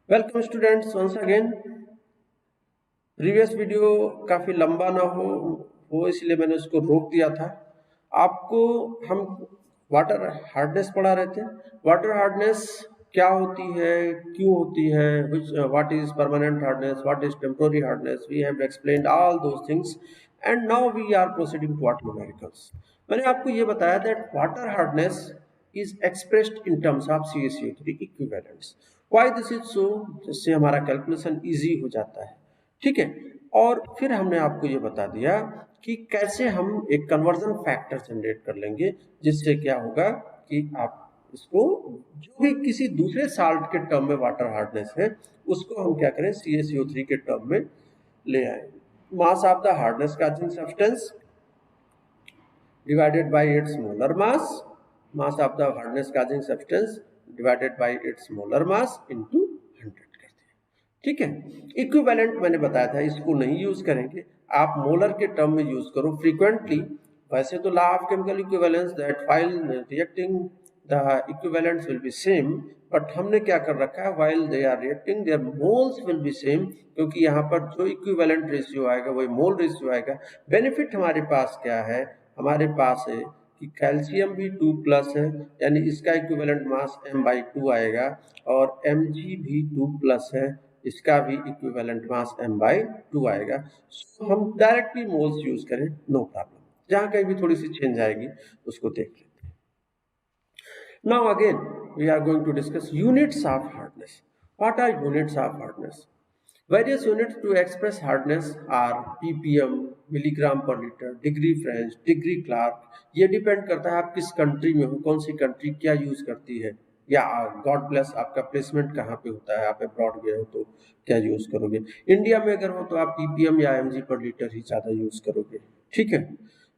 Welcome students once again. Previous video काफ़ी लंबा ना हो इसलिए मैंने उसको रोक दिया था। आपको हम वाटर हार्डनेस पढ़ा रहे थे। वाटर हार्डनेस क्या होती है, क्यों होती है, what is permanent hardness, what is temporary hardness, we have explained all those things and now we are proceeding to numericals. मैंने आपको ये बताया that water hardness is expressed in terms of CaCO3 equivalents. Why this is so? जिससे हमारा calculation easy हो जाता है, ठीक है। और फिर हमने आपको ये बता दिया कि कैसे हम एक कन्वर्जन फैक्टर जनरेट कर लेंगे, जिससे क्या होगा कि आप इसको जो भी किसी दूसरे साल्ट के टर्म में वाटर हार्डनेस है उसको हम क्या करें CaCO3 के टर्म में ले आए। Mass of the hardness causing substance divided by its molar mass of the hardness causing substance divided by its molar mass into 100 कर दिया, ठीक है। इक्विवेलेंट मैंने बताया था, इसको नहीं यूज करेंगे, आप मोलर के टर्म में यूज करो फ्रीक्वेंटली। वैसे तो law of chemical equivalence that while reacting the equivalents will be same, but हमने क्या कर रखा है, while they are reacting their moles will be same, क्योंकि यहाँ पर जो इक्विवेलेंट रेशियो आएगा वही मोल रेशियो आएगा। बेनिफिट हमारे पास क्या है, हमारे पास है कि कैल्शियम भी 2+ है, यानी इसका इक्विवेलेंट मास m/2 आएगा, और Mg भी 2+ है, इसका भी इक्विवेलेंट मास m/2 आएगा। सो हम डायरेक्टली मोल्स यूज करें, नो प्रॉब्लम। जहां कहीं भी थोड़ी सी चेंज आएगी उसको देख लेते हैं। Now again we are going to discuss units of hardness. What are units of hardness? Various units to express hardness are ppm, milligram per litre, degree French, degree Clark. ये डिपेंड करता है आप किस कंट्री में हो, कौन सी country क्या use करती है, या गॉड ब्लेस आपका प्लेसमेंट कहाँ पे होता है, आप अब्रॉड गए हो तो क्या यूज करोगे। इंडिया में अगर हो तो आप ppm या mg पर लीटर ही ज़्यादा यूज करोगे, ठीक है।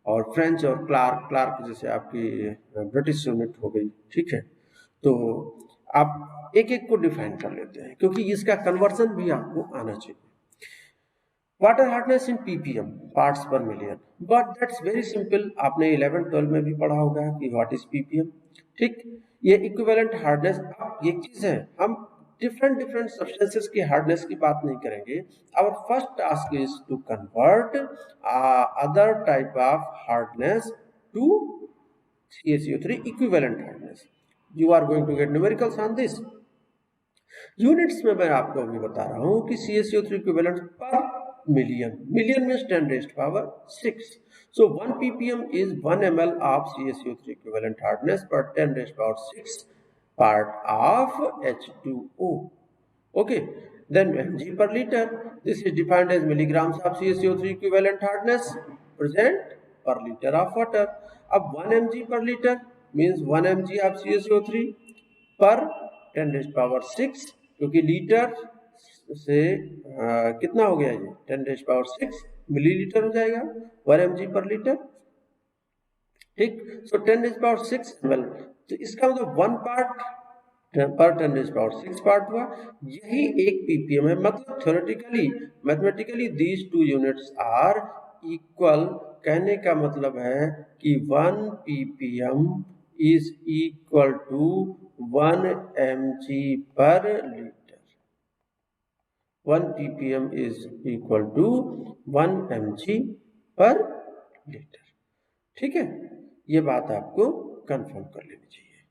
और फ्रेंच और क्लार्क जैसे आपकी ब्रिटिश यूनिट हो गई, ठीक है। तो आप एक एक को डिफाइन कर लेते हैं, क्योंकि इसका कन्वर्जन भी आपको आना चाहिए। Water hardness in ppm parts per million, but that's very simple, आपने 11-12 में भी पढ़ा होगा कि व्हाट इज ppm, ठीक। ये इक्विवेलेंट हार्डनेस, एक चीज है, हम डिफरेंट सब्सटेंसेस की हार्डनेस की बात नहीं करेंगे। Our first task is to convert other type of hardness to CaCO3 equivalent hardness. You are going to get numericals on this. Units में मैं आपको अभी बता रहा हूं कि CaCO3 इक्विवेलेंट पर million, million means 10⁻⁶। So 1 ppm is 1 ml of CaCO3 equivalent hardness per 10⁻⁶ part of H2O. Okay, then mg per liter, this is defined as milligrams of CaCO3 equivalent hardness present per liter of water. अब 1 mg per liter means 1 mg of CaCO3 पर 10⁻⁶, क्योंकि litre से कितना हो गया ये 10⁻⁶ millilitre हो जाएगा 1 mg पर लीटर, ठीक। सो 10⁻⁶ ml, तो इसका मतलब 1 पार्ट पर 10⁻⁶ पार्ट हुआ, यही 1 ppm है। मतलब theoretically mathematically these two units are equal. कहने का मतलब है कि 1 ppm is equal to 1 mg per litre. 1 ppm is equal to 1 mg per litre, ठीक है। ये बात आपको कंफर्म कर लेनी चाहिए,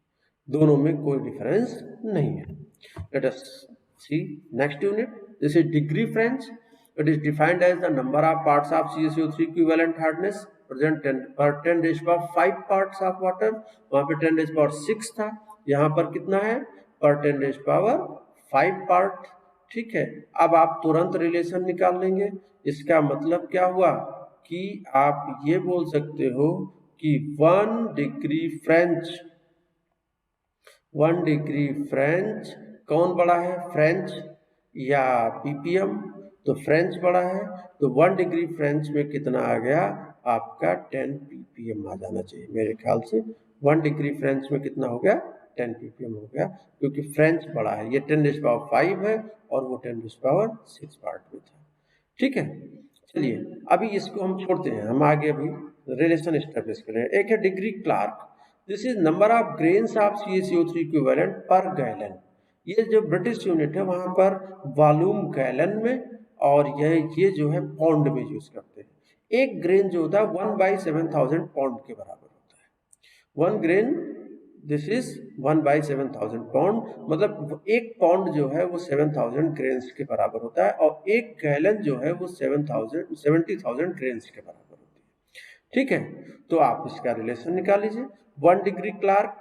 दोनों में कोई डिफरेंस नहीं है। Let us see next unit. This is degree French. It is defined as the number of parts of CaCO3 equivalent hardness present per 10⁻⁵ parts of water. वहां पे 10⁻⁶ था, यहाँ पर कितना है, पर 10⁻⁵ पार्ट, ठीक है। अब आप तुरंत रिलेशन निकाल लेंगे। इसका मतलब क्या हुआ कि आप ये बोल सकते हो कि 1 डिग्री फ्रेंच कौन बड़ा है, फ्रेंच या ppm, तो फ्रेंच बड़ा है, तो 1 डिग्री फ्रेंच में कितना आ गया आपका 10 ppm आ जाना चाहिए मेरे ख्याल से। 1 डिग्री फ्रेंच में कितना हो गया 10 ppm हो गया, क्योंकि फ्रेंच बड़ा है, ये 10⁵ है और वो 10⁻⁶ पार्ट में था, ठीक है। चलिए अभी इसको हम छोड़ते हैं, हम आगे अभी रिलेशन एस्टेब्लिश करें। एक है degree Clark. This is number of grains of CaCO3 equivalent per gallon. ये जो ब्रिटिश यूनिट है वहां पर वॉल्यूम गैलन में और ये जो है पौंड में यूज करते हैं। एक ग्रेन जो होता है 1/7000 पौंड के बराबर होता है। 1 ग्रेन दिस इज 1/7000 पाउंड, मतलब एक पाउंड जो है वो 7000 ग्रेन्स के बराबर होता है और एक गैलन जो है वो 70,000 ग्रेन्स के बराबर होती है। ठीक है, तो आप इसका रिलेशन निकाल लीजिए। 1 डिग्री क्लार्क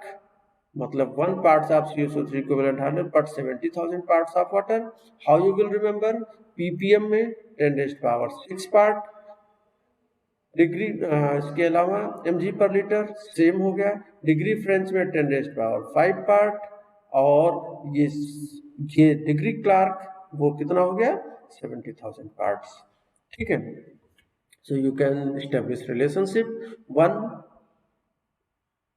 मतलब 1 parts of CO3 equivalent 100 but 70,000 parts of water. How you will remember? ppm में 10 raised power 6 part, डिग्री इसके अलावा mg पर लीटर सेम हो गया, डिग्री फ्रेंच में 10 रेस्ट पावर 5 पार्ट, और ये डिग्री क्लार्क वो कितना हो गया 70,000 पार्ट्स। ठीक है, so you can establish relationship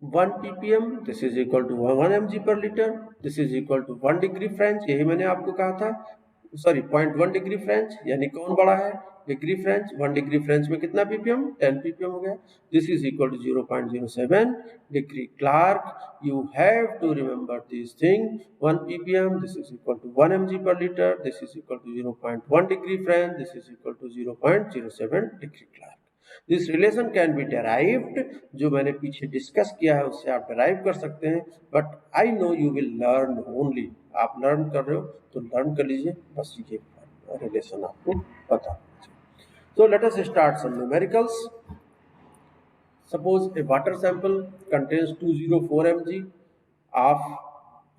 1 ppm this is equal to 1 mg per litre, this is equal to 1 degree French, यही मैंने आपको कहा था, सॉरी 0.1 डिग्री फ्रेंच, यानी कौन बड़ा है डिग्री फ्रेंच। 1 डिग्री फ्रेंच में कितना ppm 10 ppm हो गया, this is equal to 0.07 degree Clark. You have to remember this thing, 1 ppm this is equal to 1 mg per litre, this is equal to 0.1 degree French, this is equal to 0.07 degree Clark. This relation can be derived, जो मैंने पीछे discuss किया है उससे आप derive कर सकते हैं, but I know you will learn only, आप लर्न कर रहे हो तो लर्न कर लीजिए, बस ये रिलेशन आपको पता। So let us start some numericals. Suppose a water sample contains 204 mg of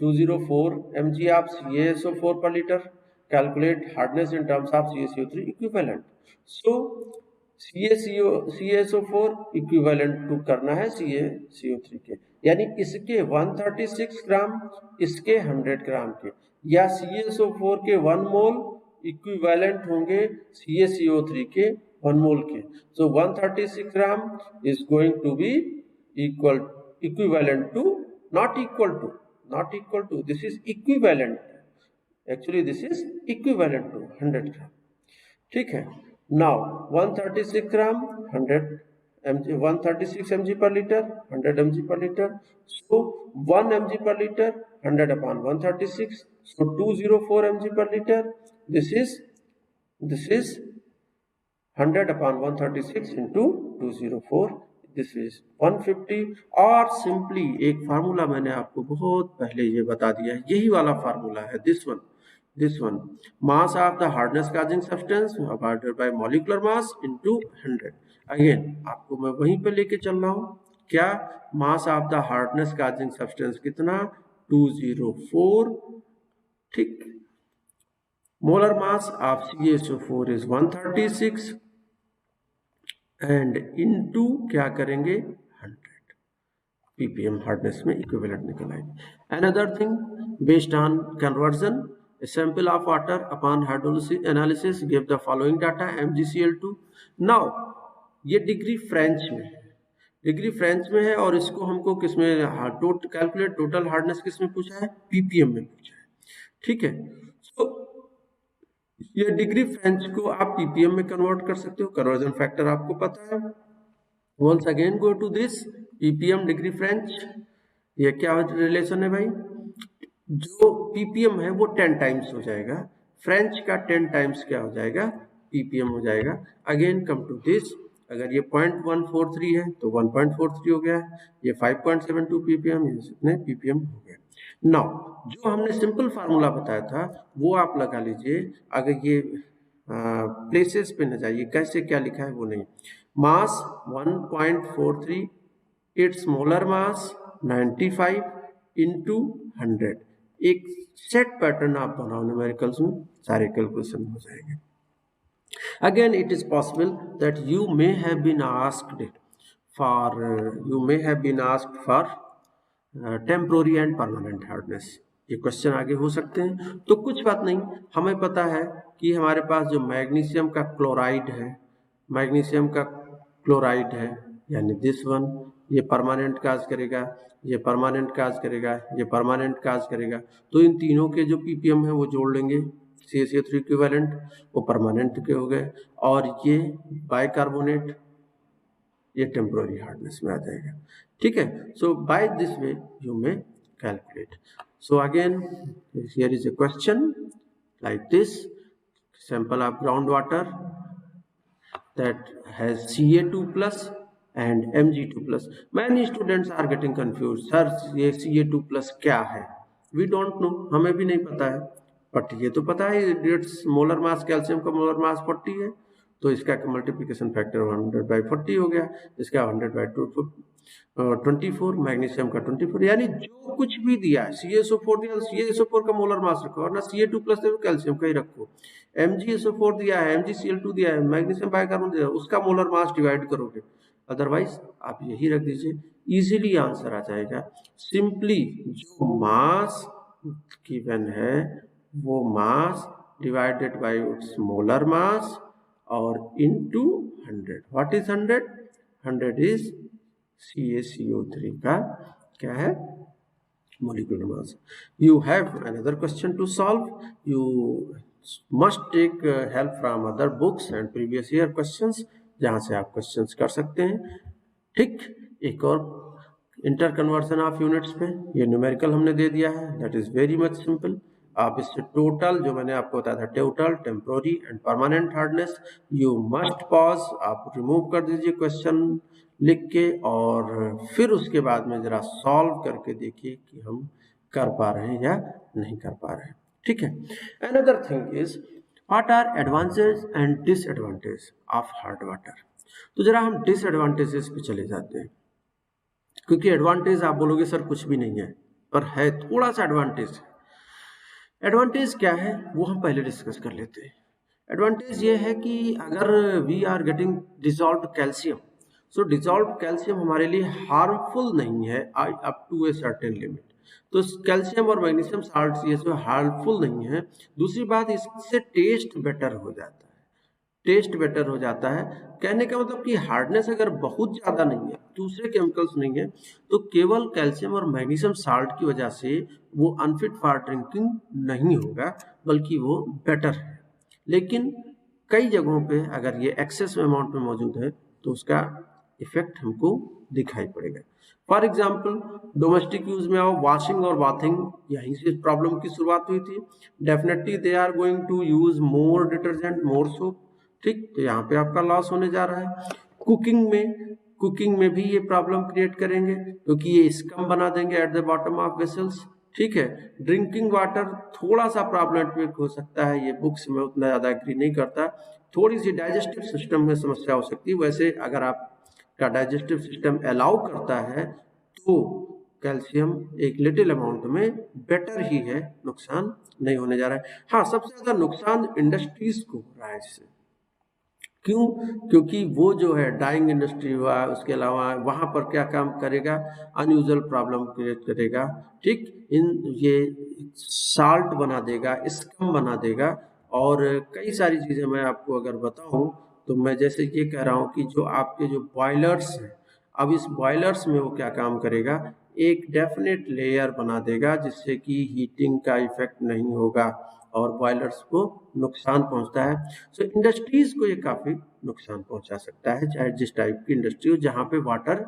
204 mg of CaSO4 per liter. Calculate hardness in terms of CaCO3 equivalent. So CaSO4 equivalent to करना है CaCO3 के, यानी इसके 136 ग्राम इसके 100 ग्राम के, या CaSO4 के 1 मोल equivalent होंगे CaCO3 के 1 मोल के। So 136 gram is going to be equivalent to, not equal to, this is equivalent, actually this is equivalent to 100 gram. ठीक है, now 136 gram 100 mg, 136 mg per liter 100 mg per liter, so 1 mg per liter 100 upon 136, so 204 mg per liter, this is 100 upon 136 into 204, this is 150। और simply एक formula मैंने आपको बहुत पहले ये बता दिया है, यही वाला फार्मूला है, this one mass of the hardness causing substance divided by molecular mass into 100। Again आपको मैं वहीं पे लेके चल रहा हूँ, क्या mass of the hardness causing substance कितना 204, ठीक, molar mass of CaSO4 is 136 and into क्या करेंगे 100 ppm हार्डनेस में इक्विवेलेंट निकल आएगी। Another thing based on conversion, a sample of water upon hydrolysis analysis gave the following data MgCl2। now ये degree French में है और इसको हमको किसमें कैलकुलेट टोटल हार्डनेस किसमें पूछा है ppm में पूछा है। ठीक है, तो ये डिग्री फ्रेंच को आप ppm में कन्वर्ट कर सकते हो, कन्वर्जन फैक्टर आपको पता है। Once again go to this ppm degree French, ये क्या रिलेशन है भाई, जो ppm है वो 10 टाइम्स हो जाएगा, फ्रेंच का 10 टाइम्स क्या हो जाएगा ppm हो जाएगा। अगेन कम टू दिस, अगर ये 0.143 है तो 1.43 हो गया, ये 5.72 ppm, ये कितने ppm हो गया। नाउ जो हमने सिंपल फार्मूला बताया था वो आप लगा लीजिए, अगर ये प्लेसेस पे न जाइए, कैसे क्या लिखा है वो नहीं, मास 1.43, इट्स मोलर मास 95 इंटू 100, एक सेट पैटर्न आप बनाओ न्यूमेरिकल्स में, सारे कैलकुलेशन हो जाएंगे। Again it is possible that you may have been asked for temporary and permanent hardness, ये क्वेश्चन आगे हो सकते हैं। तो कुछ बात नहीं, हमें पता है कि हमारे पास जो मैग्नीशियम का क्लोराइड है, यानी दिस वन, ये परमानेंट काज करेगा, ये परमानेंट काज करेगा, ये परमानेंट काज करेगा, तो इन तीनों के जो ppm है वो जोड़ लेंगे, CaCO3 इक्विवेलेंट वो परमानेंट के हो गए, और ये बाइकार्बोनेट ये टेम्पोररी हार्डनेस में आ जाएगा। ठीक है, so by this way you may calculate. So again, here is a question like this: sample of groundwater that has Ca2 plus and Mg2 plus. Many students are getting confused. Sir, ये Ca2 plus क्या है? We don't know. हमें भी नहीं पता है. But ये तो पता है इट्स मोलर मास, कैल्शियम का मोलर मास 40 है, तो इसका मल्टीप्लिकेशन फैक्टर 100/40 हो गया, इसका 100/24, मैग्नीशियम का 24, यानी जो कुछ भी दिया है CaSO4 दिया, CaSO4 का मोलर मास रखो, और ना Ca2 प्लस दे कैल्शियम का ही रखो, MgSO4 दिया है, MgCl2 दिया है, मैग्नीशियम बाइकार्बोनेट दिया है, उसका मोलर मास डिवाइड करोगे, अदरवाइज आप यही रख दीजिए, इजीली आंसर आ जाएगा। सिंपली जो मास गिवन है वो mass divided by it's molar mass और into 100। What is 100? 100 is CaCO3 का क्या है? molecular mass. You have another question to solve. You must take help from other books and previous year questions, जहाँ से आप questions कर सकते हैं। ठीक, एक और इंटर कन्वर्सन ऑफ यूनिट्स पे ये न्यूमेरिकल हमने दे दिया है, that is very much simple. आप इससे टोटल जो मैंने आपको बताया था, total, temporary and permanent hardness, you must pause, आप रिमूव कर दीजिए क्वेश्चन लिख के, और फिर उसके बाद में जरा सॉल्व करके देखिए कि हम कर पा रहे हैं या नहीं कर पा रहे हैं। ठीक है। Another thing is what are advantage and disadvantage of hard water. तो जरा हम डिसएडवांटेजेस पे चले जाते हैं, क्योंकि एडवांटेज आप बोलोगे सर कुछ भी नहीं है, पर है थोड़ा सा एडवांटेज। एडवांटेज क्या है वो हम पहले डिस्कस कर लेते हैं। एडवांटेज ये है कि अगर we are getting dissolved calcium, so dissolved calcium हमारे लिए हार्मफुल नहीं है up to a certain limit. तो कैल्शियम और मैग्नीशियम साल्ट्स ये सब हार्मफुल नहीं है। दूसरी बात, इससे टेस्ट बेटर हो जाता है, टेस्ट बेटर हो जाता है। कहने का मतलब कि हार्डनेस अगर बहुत ज़्यादा नहीं है, दूसरे केमिकल्स नहीं है, तो केवल कैल्शियम और मैग्नीशियम साल्ट की वजह से वो अनफिट फॉर ड्रिंकिंग नहीं होगा, बल्कि वो बेटर है। लेकिन कई जगहों पे अगर ये एक्सेस अमाउंट में मौजूद है तो उसका इफेक्ट हमको दिखाई पड़ेगा। फॉर एग्जाम्पल, डोमेस्टिक यूज में आओ, वॉशिंग और बाथिंग, यहीं से प्रॉब्लम की शुरुआत हुई थी। Definitely they are going to use more detergent, more soap. ठीक, तो यहाँ पे आपका लॉस होने जा रहा है। कुकिंग में भी ये प्रॉब्लम क्रिएट करेंगे, क्योंकि ये स्कम बना देंगे at the bottom of vessels. ठीक है। ड्रिंकिंग वाटर थोड़ा सा प्रॉब्लमेटिक हो सकता है, ये बुक्स में उतना ज़्यादा एग्री नहीं करता। थोड़ी सी डाइजेस्टिव सिस्टम में समस्या हो सकती है। वैसे अगर आपका डाइजेस्टिव सिस्टम अलाउ करता है तो कैल्शियम एक लिटिल अमाउंट में बेटर ही है, नुकसान नहीं होने जा रहा है। हाँ, सबसे ज़्यादा नुकसान इंडस्ट्रीज को हो रहा है इससे। क्यों? क्योंकि वो जो है डाइंग इंडस्ट्री हुआ, उसके अलावा वहाँ पर क्या काम करेगा, अनयूजुअल प्रॉब्लम क्रिएट करेगा। ठीक, ये साल्ट बना देगा, स्कम बना देगा, और कई सारी चीज़ें मैं आपको अगर बताऊं तो मैं जैसे ये कह रहा हूँ कि जो आपके जो बॉयलर्स हैं, अब इस बॉयलर्स में वो क्या काम करेगा, एक डेफिनेट लेयर बना देगा जिससे कि हीटिंग का इफेक्ट नहीं होगा और बॉयलर्स को नुकसान पहुंचता है। सो इंडस्ट्रीज को ये काफ़ी नुकसान पहुंचा सकता है, चाहे जिस टाइप की इंडस्ट्री हो, जहाँ पे वाटर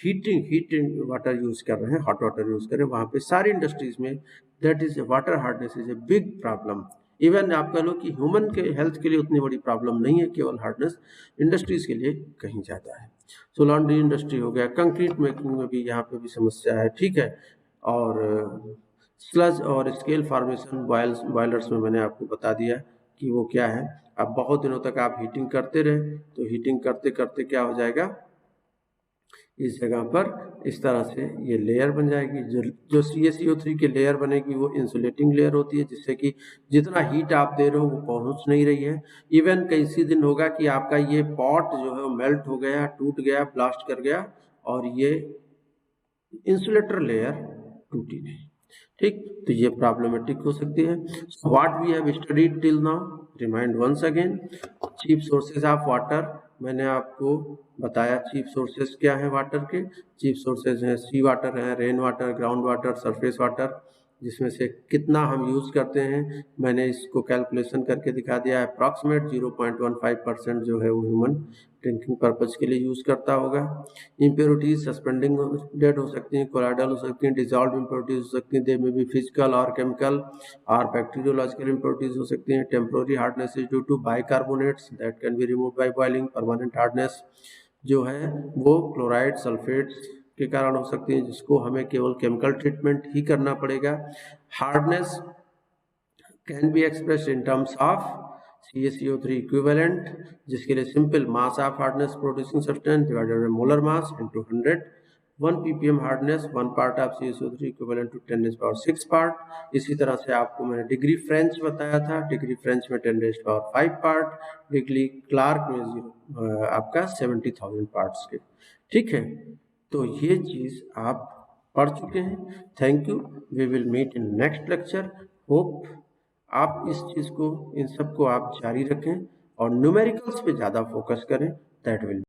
हीटिंग वाटर यूज कर रहे हैं, हॉट वाटर यूज कर रहे हैं, वहाँ पे सारी इंडस्ट्रीज में that is water hardness is a big problem. Even आप कह लो कि ह्यूमन के हेल्थ के लिए उतनी बड़ी प्रॉब्लम नहीं है, केवल हार्डनेस इंडस्ट्रीज के लिए कहीं ज़्यादा है। सो लॉन्ड्री इंडस्ट्री हो गया, कंक्रीट मेकिंग में भी यहाँ पे भी समस्या है। ठीक है। और स्लज और स्केल फॉर्मेशन बॉयलर्स में मैंने आपको बता दिया कि वो क्या है। अब बहुत दिनों तक आप हीटिंग करते रहे तो हीटिंग करते करते क्या हो जाएगा, इस जगह पर इस तरह से ये लेयर बन जाएगी। जो CaCO3 की लेयर बनेगी वो इंसुलेटिंग लेयर होती है, जिससे कि जितना हीट आप दे रहे हो वो पहुंच नहीं रही है। इवन कई दिन होगा कि आपका ये पॉट जो है वो मेल्ट हो गया, टूट गया, ब्लास्ट कर गया, और ये इंसुलेटर लेयर टूटी नहीं। ठीक, तो ये प्रॉब्लमेटिक हो सकती है। What we have studied till now, remind once again, cheap sources of water. मैंने आपको बताया चीप सोर्सेज क्या है वाटर के। चीप सोर्सेज हैं सी वाटर है, rain water, ground water, surface water. जिसमें से कितना हम यूज़ करते हैं मैंने इसको कैलकुलेशन करके दिखा दिया है। अप्रॉक्सीमेट 0.15% जो है वो ह्यूमन ड्रिंकिंग पर्पज़ के लिए यूज़ करता होगा। इम्प्योरिटीज सस्पेंडिंग डेट हो सकती हैं, कोलाइडल हो सकती हैं, डिजॉल्व इम्प्योरिटीज हो सकती हैं, दे में भी फिजिकल और केमिकल और बैक्टीरियोलॉजिकल इम्प्योरिटीज हो सकती हैं। Temporary hardness is due to bicarbonates that can be remove by boiling. Permanent hardness जो है वो क्लोराइड सल्फेट्स के कारण हो सकती है, जिसको हमें केवल केमिकल ट्रीटमेंट ही करना पड़ेगा। Hardness can be expressed in terms of CaCO3 equivalent, जिसके लिए simple mass of hardness producing substance divided by molar mass into 100। 1 ppm hardness 1 part of CaCO3 equivalent to 10⁻⁶ part. इसी तरह से आपको मैंने डिग्री फ्रेंच बताया था, डिग्री फ्रेंच में 10⁵ पार्ट, डिग्री क्लार्क में आपका 70,000 पार्ट्स के। ठीक है, तो ये चीज़ आप पढ़ चुके हैं। Thank you, we will meet in next lecture. Hope आप इस चीज़ को, इन सब को आप जारी रखें और न्यूमेरिकल्स पे ज़्यादा फोकस करें। That will